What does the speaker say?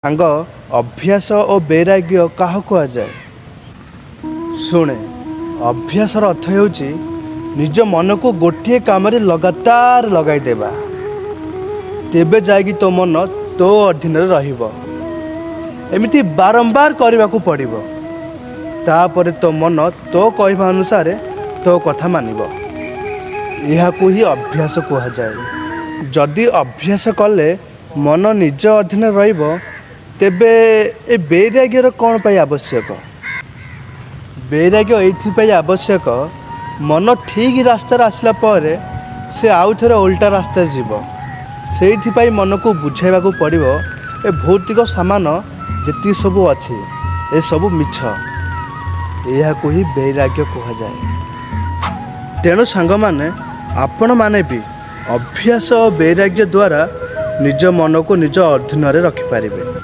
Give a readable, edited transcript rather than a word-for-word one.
ସାଙ୍ଗ ଅଭ୍ୟାସ ଓ ବୈରାଗ୍ୟ କାହା କୁହାଯାଏ? ଶୁଣେ, ଅଭ୍ୟାସର ଅର୍ଥ ହେଉଛି ନିଜ ମନକୁ ଗୋଟିଏ କାମରେ ଲଗାତାର ଲଗାଇଦେବା। ତେବେ ଯାଇକି ତୋ ମନ ତୋ ଅଧୀନରେ ରହିବ। ଏମିତି ବାରମ୍ବାର କରିବାକୁ ପଡ଼ିବ। ତାପରେ ତୋ ମନ ତୋ କହିବା ଅନୁସାରେ ତୋ କଥା ମାନିବ। ଏହାକୁ ହିଁ ଅଭ୍ୟାସ କୁହାଯାଏ। ଯଦି ଅଭ୍ୟାସ କଲେ ମନ ନିଜ ଅଧୀନରେ ରହିବ, ତେବେ ଏ ବୈରାଗ୍ୟର କ'ଣ ପାଇଁ ଆବଶ୍ୟକ? ବୈରାଗ୍ୟ ଏଇଥିପାଇଁ ଆବଶ୍ୟକ, ମନ ଠିକ୍ ରାସ୍ତାରେ ଆସିଲା ପରେ ସେ ଆଉ ଥରେ ଓଲଟା ରାସ୍ତାରେ ଯିବ। ସେଇଥିପାଇଁ ମନକୁ ବୁଝାଇବାକୁ ପଡ଼ିବ ଏ ଭୌତିକ ସାମାନ ଯେତିକି ସବୁ ଅଛି ଏସବୁ ମିଛ। ଏହାକୁ ହିଁ ବୈରାଗ୍ୟ କୁହାଯାଏ। ତେଣୁ ସାଙ୍ଗମାନେ, ଆପଣମାନେ ବି ଅଭ୍ୟାସ ଓ ବୈରାଗ୍ୟ ଦ୍ୱାରା ନିଜ ମନକୁ ନିଜ ଅଧୀନରେ ରଖିପାରିବେ।